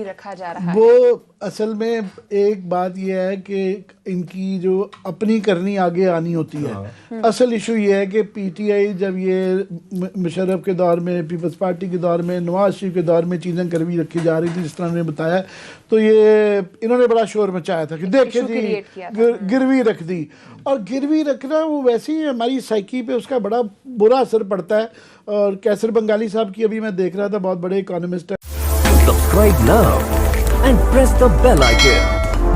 گروی رکھا جا رہا ہے؟ وہ اصل میں ایک بات یہ ہے کہ ان کی جو اپنی کرنی آگے آنی ہوتی ہے. اصل ایشو یہ ہے کہ پی ٹی آئی جب یہ مشرف کے دور میں، پیپلز پارٹی کے دور میں، نواز شریف کے دور میں چیزیں کروی رکھی جا رہی تھی جس طرح نے بتایا، تو یہ انہوں نے بڑا شور مچایا تھا کہ دیکھیں جی گروی رکھ دی. اور گروی رکھنا وہ ویسے ہی ہماری سائیکی پہ اس کا بڑا برا اثر پڑتا ہے. اور کیسر بنگالی صاحب کی ابھی میں دیکھ رہا تھا، بہت بڑے اکانومسٹ ہیں. Subscribe now and press the bell icon.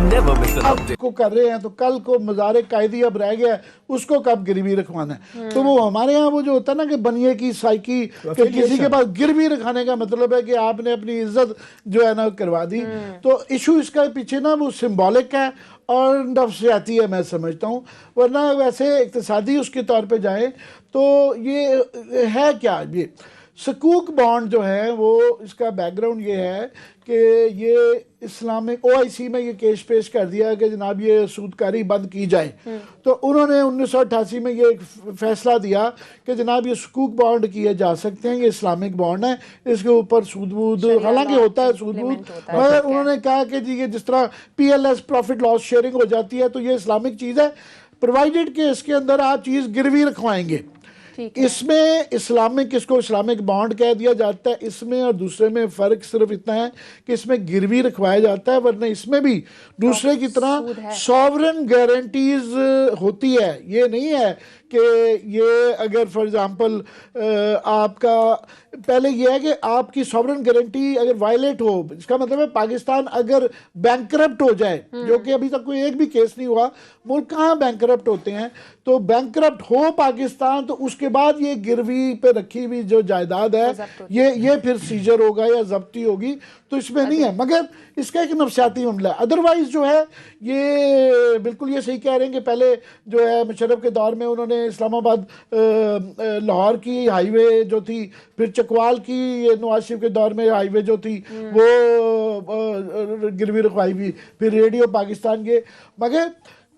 Never miss an update. کو کر رہے ہیں تو کل کو مزار قائدی اب رہ گیا ہے، اس کو کب گروی رکھوانا ہے. تو وہ ہمارے ہاں وہ جو ہوتا ہے نا کہ بنیے کی سائیکی کہ کسی کے پاس گروی رکھانے کا مطلب ہے کہ آپ نے اپنی عزت جو ہے نا کروا دی. تو ایشو اس کا پیچھے نا وہ سمبولک ہے اور نفسیاتی ہے میں سمجھتا ہوں. ورنہ ویسے اقتصادی اس کے طور پہ جائیں تو یہ ہے کیا، یہ سکوک بانڈ جو ہے وہ اس کا بیک گراؤنڈ یہ ہے کہ یہ اسلامک او آئی سی میں یہ کیس پیش کر دیا کہ جناب یہ سودکاری بند کی جائے. تو انہوں نے 1988 میں یہ ایک فیصلہ دیا کہ جناب یہ سکوک بانڈ کیے جا سکتے ہیں، یہ اسلامک بانڈ ہے، اس کے اوپر سود وود حالانکہ ہوتا ہے سود وود، مگر انہوں نے کہا کہ جی یہ جس طرح P L S profit loss sharing ہو جاتی ہے تو یہ اسلامک چیز ہے، پرووائڈڈ کہ اس کے اندر آپ چیز گروی رکھوائیں گے. اس میں اسلامک، اس کو اسلامک بانڈ کہہ دیا جاتا ہے. اس میں اور دوسرے میں فرق صرف اتنا ہے کہ اس میں گروی رکھوایا جاتا ہے، ورنہ اس میں بھی دوسرے کی طرح سوورن گارنٹیز ہوتی ہے. یہ نہیں ہے کہ یہ اگر فار ایگزامپل آپ کا پہلے یہ ہے کہ آپ کی سوورن گارنٹی اگر وائلیٹ ہو، اس کا مطلب ہے پاکستان اگر بینکرپٹ ہو جائے، جو کہ ابھی تک کوئی ایک بھی کیس نہیں ہوا، ملک کہاں بینکرپٹ ہوتے ہیں، تو بینکرپٹ ہو پاکستان تو اس کے بعد یہ گروی پہ رکھی ہوئی جو جائیداد ہے یہ پھر سیجر ہوگا یا ضبطی ہوگی. تو اس میں نہیں ہے، مگر اس کا ایک نفسیاتی معاملہ ہے. ادروائز جو ہے یہ بالکل یہ صحیح کہہ رہے ہیں کہ پہلے جو ہے مشرف کے دور میں انہوں نے اسلام آباد لاہور کی ہائی وے جو تھی، پھر چکوال کی نواز شریف کے دور میں ہائی وے جو تھی وہ گروی رکھوائی ہوئی، پھر ریڈیو پاکستان کے. مگر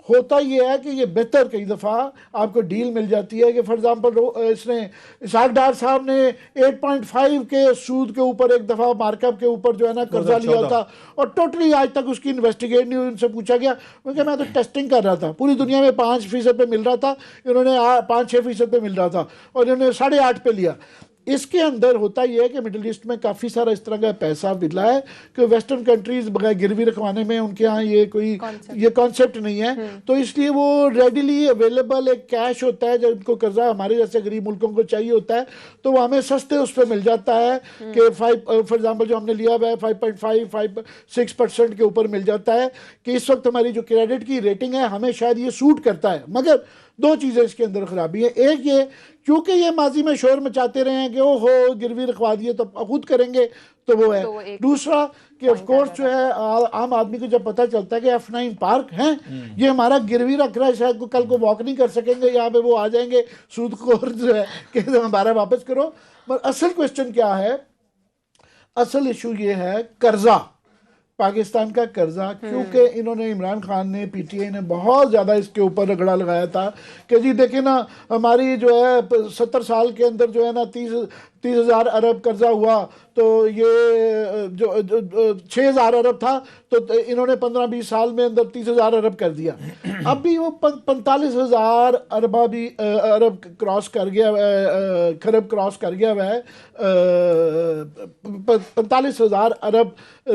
ہوتا یہ ہے کہ یہ بہتر کئی دفعہ آپ کو ڈیل مل جاتی ہے کہ فار ایگزامپل اس نے اسحاق ڈار صاحب نے 8.5 کے سود کے اوپر ایک دفعہ مارکپ کے اوپر جو ہے نا قرضہ لیا تھا اور ٹوٹلی آج تک اس کی انویسٹیگیٹ نہیں ہوئی. ان سے پوچھا گیا کیونکہ میں تو ٹیسٹنگ کر رہا تھا، پوری دنیا میں 5% پہ مل رہا تھا، انہوں نے 5-6% پہ مل رہا تھا اور انہوں نے 8.5 پہ لیا. اس کے اندر ہوتا یہ ہے کہ مڈل ایسٹ میں کافی سارا اس طرح کا پیسہ ملا ہے کہ ویسٹرن کنٹریز بغیر گروی رکھوانے میں ان کے ہاں یہ کوئی یہ کانسیپٹ نہیں ہے. تو اس لیے وہ ریڈیلی اویلیبل ایک کیش ہوتا ہے، جب ان کو قرضہ ہمارے جیسے غریب ملکوں کو چاہیے ہوتا ہے تو وہ ہمیں سستے اس پہ مل جاتا ہے کہ فار ایگزامپل جو ہم نے لیا ہوا ہے 5.5-6% کے اوپر مل جاتا ہے کہ اس وقت ہماری جو کریڈٹ کی ریٹنگ ہے ہمیں شاید یہ سوٹ کرتا ہے. مگر دو چیزیں اس کے اندر خرابی ہے. ایک یہ کیونکہ یہ ماضی میں شور مچاتے رہے ہیں کہ او ہو گروی رکھوا دیے تو خود کریں گے، تو وہ ہے. دوسرا کہ آف کورس جو ہے عام آدمی کو جب پتہ چلتا ہے کہ F9 پارک ہیں یہ ہمارا گروی رکھ رہا ہے، شاید کل کو واک نہیں کر سکیں گے، یہاں پہ وہ آ جائیں گے سود خور جو ہے کہ ہمارا واپس کرو. مگر اصل کوشچن کیا ہے، اصل ایشو یہ ہے قرضہ، پاکستان کا قرضہ. کیونکہ انہوں نے عمران خان نے پی ٹی آئی نے بہت زیادہ اس کے اوپر رگڑا لگایا تھا کہ جی دیکھیں نا ہماری جو ہے 70 سال کے اندر جو ہے نا 30,000 ارب قرضہ ہوا، تو یہ جو 6,000 ارب تھا تو انہوں نے 15-20 سال میں اندر 30,000 ارب کر دیا. اب بھی وہ 45,000 ارب کراس کر گیا، خرب کراس کر گیا ہوا ہے، 45,000 ارب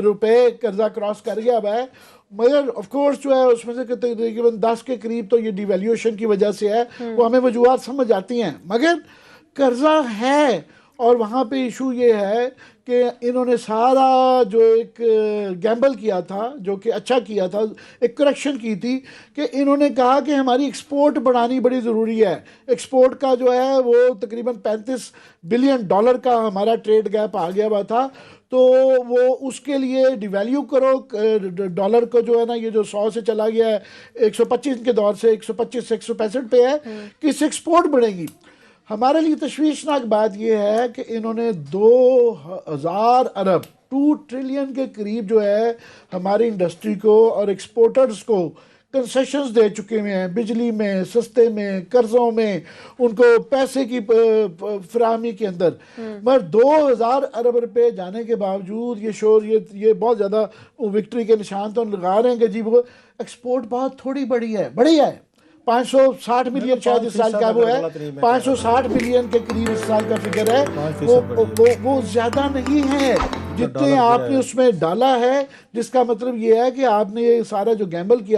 روپے قرضہ کراس کر گیا ہوا ہے. مگر آف کورس جو ہے اس میں سے تقریباً 10 کے قریب تو یہ ڈیویلیوشن کی وجہ سے ہے، وہ ہمیں وجوہات سمجھ آتی ہیں. مگر قرضہ ہے اور وہاں پہ ایشو یہ ہے کہ انہوں نے سارا جو ایک گیمبل کیا تھا، جو کہ اچھا کیا تھا، ایک کریکشن کی تھی کہ انہوں نے کہا کہ ہماری ایکسپورٹ بڑھانی بڑی ضروری ہے. ایکسپورٹ کا جو ہے وہ تقریباً $35 بلین کا ہمارا ٹریڈ گیپ آ گیا ہوا تھا. تو وہ اس کے لیے ڈیویلیو کرو ڈالر کو جو ہے نا، یہ جو 100 سے چلا گیا ہے 125 کے دور سے 125 سے 165 پہ ہے کہ اس سے ایکسپورٹ بڑھے گی. ہمارے لیے تشویشناک بات یہ ہے کہ انہوں نے 2,000 ارب 2 ٹریلین کے قریب جو ہے ہماری انڈسٹری کو اور ایکسپورٹرز کو کنسیشنز دے چکے ہوئے ہیں، بجلی میں، سستے میں، قرضوں میں، ان کو پیسے کی فراہمی کے اندر، مگر 2000 ارب روپے جانے کے باوجود یہ بہت زیادہ وکٹری کے نشان تو لگا رہے ہیں کہ جی وہ ایکسپورٹ بہت تھوڑی بڑی ہے 560 ملین شاید اس سال کا وہ ہے، 560 ملین کے قریب اس سال کا فگر ہے، وہ زیادہ نہیں ہے جتنے آپ نے اس میں ڈالا ہے، جس کا مطلب یہ ہے کہ آپ نے یہ سارا جو گیمبل کیا